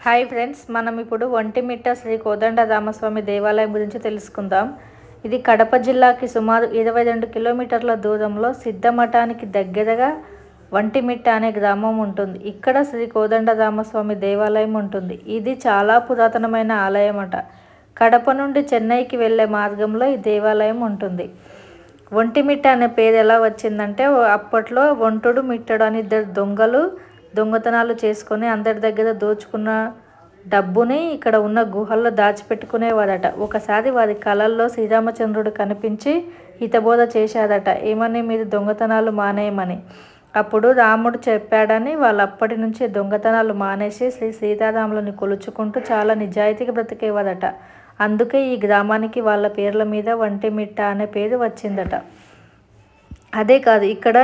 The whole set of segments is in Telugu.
హాయ్ ఫ్రెండ్స్, మనం ఇప్పుడు ఒంటిమిట్ట శ్రీ కోదండరామస్వామి దేవాలయం గురించి తెలుసుకుందాం. ఇది కడప జిల్లాకి సుమారు 22 కిలోమీటర్ల దూరంలో సిద్ధమఠానికి దగ్గరగా ఒంటిమిట్ట అనే గ్రామం ఉంటుంది. ఇక్కడ శ్రీ కోదండరామస్వామి దేవాలయం ఉంటుంది. ఇది చాలా పురాతనమైన ఆలయం అట. కడప నుండి చెన్నైకి వెళ్ళే మార్గంలో ఈ దేవాలయం ఉంటుంది. ఒంటిమిట్ట అనే పేరు ఎలా వచ్చిందంటే, అప్పట్లో ఒంటుడు మిట్టడు అని ఇద్దరు దొంగలు దొంగతనాలు చేసుకొని అందరి దగ్గర దోచుకున్న డబ్బుని ఇక్కడ ఉన్న గుహల్లో దాచిపెట్టుకునేవారట. ఒకసారి వారి కళల్లో శ్రీరామచంద్రుడు కనిపించి హితబోధ చేశారట, ఏమని, మీరు దొంగతనాలు మానేయమని. అప్పుడు రాముడు చెప్పాడని వాళ్ళు అప్పటి నుంచి దొంగతనాలు మానేసి శ్రీ సీతారాములని కొలుచుకుంటూ చాలా నిజాయితీగా బ్రతికేవారట. అందుకే ఈ గ్రామానికి వాళ్ళ పేర్ల మీద ఒంటిమిట్ట అనే పేరు వచ్చిందట. అదే కాదు, ఇక్కడ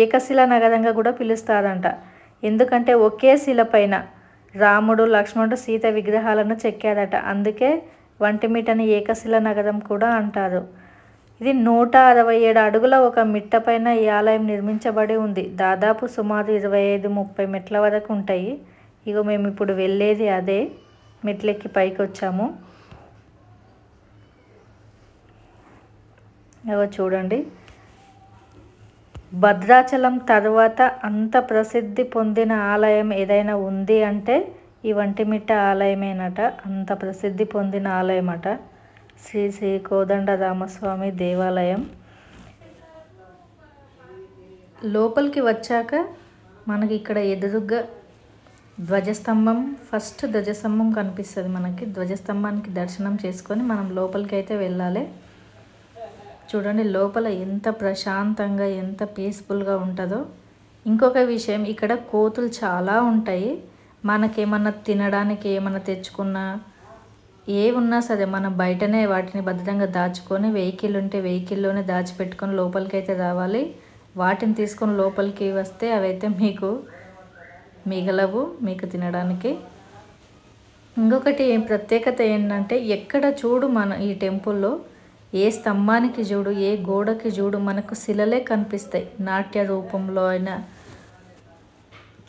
ఏకశిలా నగరంగా కూడా పిలుస్తారంట. ఎందుకంటే ఒకే శిల పైన రాముడు, లక్ష్మణుడు, సీత విగ్రహాలను చెక్కారట. అందుకే ఒంటిమిట్టని ఏకశిల నగరం కూడా అంటారు. ఇది 167 అడుగుల ఒక మిట్ట పైన ఈ ఆలయం నిర్మించబడి ఉంది. దాదాపు సుమారు 25-30 మెట్ల వరకు ఉంటాయి. ఇగో మేము ఇప్పుడు వెళ్ళేది అదే మెట్లెక్కి పైకి వచ్చాము. ఇగో చూడండి, భద్రాచలం తర్వాత అంత ప్రసిద్ధి పొందిన ఆలయం ఏదైనా ఉంది అంటే ఈ ఒంటిమిట్ట ఆలయమేనట. అంత ప్రసిద్ధి పొందిన ఆలయం అట శ్రీ కోదండరామస్వామి దేవాలయం. లోపలికి వచ్చాక మనకి ఇక్కడ ఎదురుగా ధ్వజస్తంభం, ఫస్ట్ ధ్వజస్తంభం కనిపిస్తుంది మనకి. ధ్వజస్తంభానికి దర్శనం చేసుకొని మనం లోపలికి అయితే వెళ్ళాలి. చూడండి లోపల ఎంత ప్రశాంతంగా, ఎంత పీస్ఫుల్గా ఉంటుందో. ఇంకొక విషయం, ఇక్కడ కోతులు చాలా ఉంటాయి. మనకేమన్నా తినడానికి ఏమన్నా తెచ్చుకున్నా, ఏమున్నా సరే మనం బయటనే వాటిని భద్రంగా దాచుకొని, వెహికల్ ఉంటే వెహికల్లోనే దాచిపెట్టుకొని లోపలికి అయితే రావాలి. వాటిని తీసుకొని లోపలికి వస్తే అవైతే మీకు మిగలవు మీకు తినడానికి. ఇంకొకటి ప్రత్యేకత ఏంటంటే, ఎక్కడ చూడు మన ఈ టెంపుల్లో ఏ స్తంభానికి చూడు, ఏ గోడకి చూడు మనకు శిలలే కనిపిస్తాయి, నాట్య రూపంలో అయినా.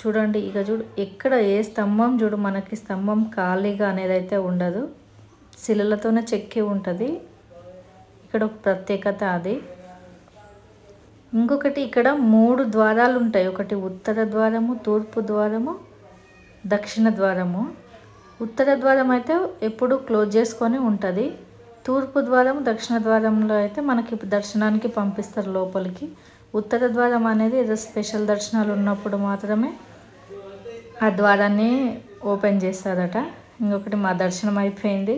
చూడండి ఇక చూడు, ఎక్కడ ఏ స్తంభం చూడు మనకి స్తంభం ఖాళీగా అనేది అయితే ఉండదు, శిలలతోనే చెక్కి ఉంటుంది. ఇక్కడ ఒక ప్రత్యేకత అది. ఇంకొకటి, ఇక్కడ 3 ద్వారాలు ఉంటాయి. ఒకటి ఉత్తర ద్వారము, తూర్పు ద్వారము, దక్షిణ ద్వారము. ఉత్తర ద్వారం అయితే ఎప్పుడు క్లోజ్ చేసుకొని ఉంటుంది. తూర్పు ద్వారం, దక్షిణ ద్వారంలో అయితే మనకి దర్శనానికి పంపిస్తారు లోపలికి. ఉత్తర ద్వారం అనేది ఏదో స్పెషల్ దర్శనాలు ఉన్నప్పుడు మాత్రమే ఆ ద్వారాన్ని ఓపెన్ చేస్తారట. ఇంకొకటి, మా దర్శనం అయిపోయింది,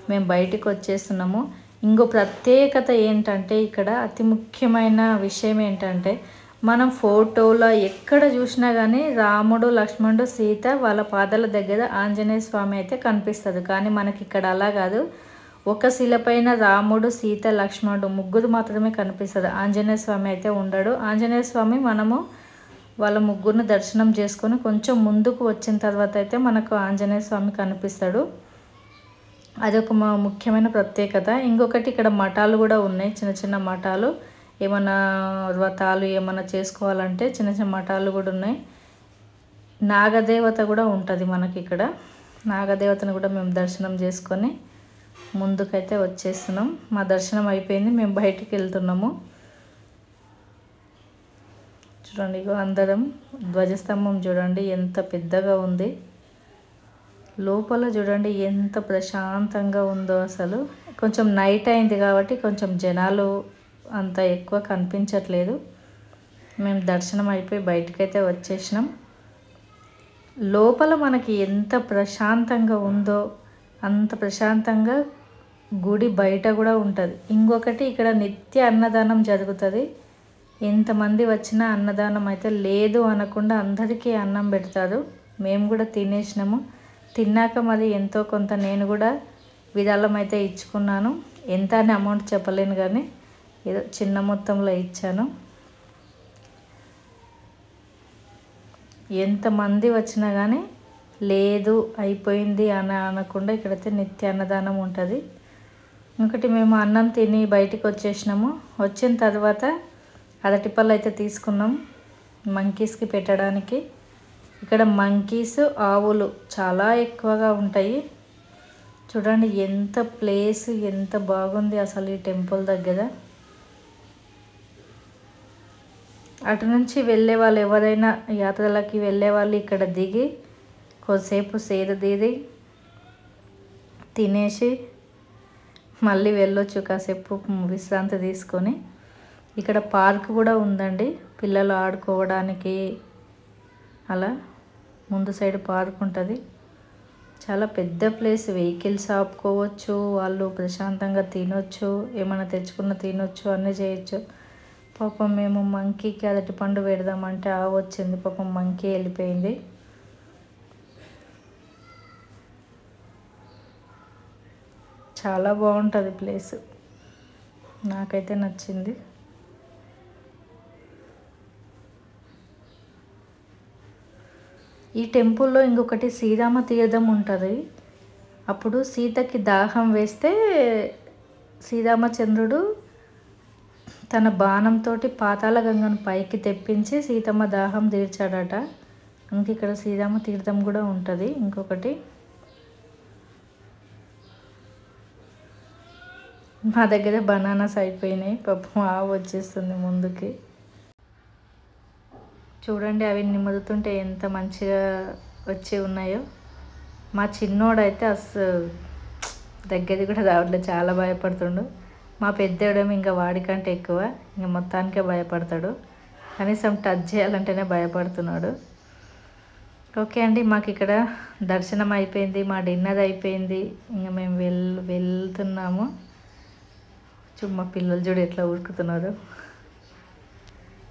మేము బయటికి వచ్చేస్తున్నాము. ఇంకో ప్రత్యేకత ఏంటంటే, ఇక్కడ అతి ముఖ్యమైన విషయం ఏంటంటే, మనం ఫోటోలో ఎక్కడ చూసినా కానీ రాముడు, లక్ష్మణుడు, సీత వాళ్ళ పాదాల దగ్గర ఆంజనేయ స్వామి అయితే కనిపిస్తుంది. కానీ మనకి ఇక్కడ అలా కాదు. ఒక శిలపైన రాముడు, సీత, లక్ష్మణుడు ముగ్గురు మాత్రమే కనిపిస్తారు. ఆంజనేయ స్వామి అయితే ఉండడు. ఆంజనేయ స్వామి మనము వాళ్ళ ముగ్గురిని దర్శనం చేసుకొని కొంచెం ముందుకు వచ్చిన తర్వాత అయితే మనకు ఆంజనేయ స్వామి కనిపిస్తాడు. అదొక ముఖ్యమైన ప్రత్యేకత. ఇంకొకటి, ఇక్కడ మఠాలు కూడా ఉన్నాయి, చిన్న చిన్న మఠాలు. ఏమైనా వ్రతాలు ఏమైనా చేసుకోవాలంటే చిన్న చిన్న మఠాలు కూడా ఉన్నాయి. నాగదేవత కూడా ఉంటుంది మనకి ఇక్కడ. నాగదేవతను కూడా మేము దర్శనం చేసుకొని ముందుకైతే వచ్చేస్తున్నాం. మా దర్శనం అయిపోయింది, మేము బయటికి వెళ్తున్నాము. చూడండి ఇగో అందరం, ధ్వజస్తంభం చూడండి ఎంత పెద్దగా ఉంది. లోపల చూడండి ఎంత ప్రశాంతంగా ఉందో అసలు. కొంచెం నైట్ అయింది కాబట్టి కొంచెం జనాలు అంత ఎక్కువ కనిపించట్లేదు. మేము దర్శనం అయిపోయి బయటకైతే వచ్చేసినాం. లోపల మనకి ఎంత ప్రశాంతంగా ఉందో అంత ప్రశాంతంగా గుడి బయట కూడా ఉంటుంది. ఇంకొకటి, ఇక్కడ నిత్య అన్నదానం జరుగుతుంది. ఎంతమంది వచ్చినా అన్నదానం అయితే లేదు అనకుండా అందరికీ అన్నం పెడతారు. మేము కూడా తినేసినాము. తిన్నాక మరి ఎంతో కొంత నేను కూడా విరాళం అయితే ఇచ్చుకున్నాను. ఎంత అని అమౌంట్ చెప్పలేను కానీ ఏదో చిన్న మొత్తంలో ఇచ్చాను. ఎంతమంది వచ్చినా కానీ లేదు అయిపోయింది అని అనకుండా ఇక్కడైతే నిత్య అన్నదానం ఉంటుంది. ఇంకొకటి, మేము అన్నం తిని బయటికి వచ్చేసినాము. వచ్చిన తర్వాత అరటిపళ్ళు అయితే తీసుకున్నాం మంకీస్కి పెట్టడానికి. ఇక్కడ మంకీస్, ఆవులు చాలా ఎక్కువగా ఉంటాయి. చూడండి ఎంత ప్లేస్, ఎంత బాగుంది అసలు ఈ టెంపుల్ దగ్గర. అటు నుంచి వెళ్ళే వాళ్ళు ఎవరైనా యాత్రలకి వెళ్ళే వాళ్ళు ఇక్కడ దిగి కొద్దిసేపు సేద తీరి తినేసి మళ్ళీ వెళ్ళొచ్చు, కాసేపు విశ్రాంతి తీసుకొని. ఇక్కడ పార్క్ కూడా ఉందండి పిల్లలు ఆడుకోవడానికి. అలా ముందు సైడ్ పార్క్ ఉంటుంది. చాలా పెద్ద ప్లేస్, వెహికల్స్ ఆపుకోవచ్చు, వాళ్ళు ప్రశాంతంగా తినొచ్చు, ఏమైనా తెచ్చుకున్న తినొచ్చు, అన్నీ చేయొచ్చు. పాపం మేము మంకీకి అరటి పండు పెడదామంటే వచ్చింది, పాపం మంకీ వెళ్ళిపోయింది. చాలా బాగుంటుంది ప్లేస్, నాకైతే నచ్చింది. ఈ టెంపుల్లో ఇంకొకటి శ్రీరామ తీర్థం ఉంటుంది. అప్పుడు సీతకి దాహం వేస్తే శ్రీరామచంద్రుడు తన బాణంతో పాతాళ గంగను పైకి తెప్పించి సీతమ్మ దాహం తీర్చాడట. ఇంక ఇక్కడ శ్రీరామ తీర్థం కూడా ఉంటుంది. ఇంకొకటి మా దగ్గర బనానాస్ అయిపోయినాయి, పాపం వచ్చేస్తుంది ముందుకి. చూడండి అవి నిమ్మదుతుంటే ఎంత మంచిగా వచ్చి ఉన్నాయో. మా చిన్నోడైతే అసలు దగ్గరికి కూడా రావట్లేదు, చాలా భయపడుతుండు. మా పెద్దోడేమో ఇంకా వాడికంటే ఎక్కువ, ఇంకా మొత్తానికే భయపడతాడు. కనీసం టచ్ చేయాలంటేనే భయపడుతున్నాడు. ఓకే అండి, మాకు ఇక్కడ దర్శనం అయిపోయింది, మా డిన్నర్ అయిపోయింది, ఇంకా మేము వెళ్తున్నాము. మా పిల్లలు చూడు ఎట్లా ఉరుకుతున్నారు.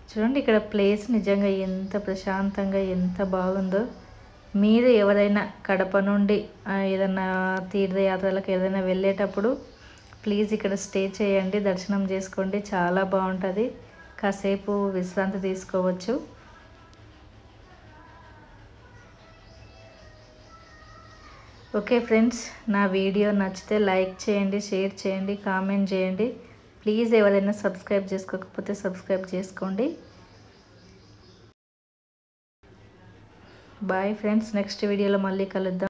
చూడండి ఇక్కడ ప్లేస్ నిజంగా ఎంత ప్రశాంతంగా, ఎంత బాగుందో. మీరు ఎవరైనా కడప నుండి ఏదైనా తీర్థయాత్రలకు ఏదైనా వెళ్ళేటప్పుడు ప్లీజ్ ఇక్కడ స్టే చేయండి, దర్శనం చేసుకోండి, చాలా బాగుంటుంది. కాసేపు విశ్రాంతి తీసుకోవచ్చు. ఓకే ఫ్రెండ్స్, నా వీడియో నచ్చితే లైక్ చేయండి, షేర్ చేయండి, కామెంట్ చేయండి. ప్లీజ్ ఎవరైనా సబ్స్క్రైబ్ చేసుకోకపోతే సబ్స్క్రైబ్ చేసుకోండి. బాయ్ ఫ్రెండ్స్, నెక్స్ట్ వీడియోలో మళ్ళీ కలుద్దాం.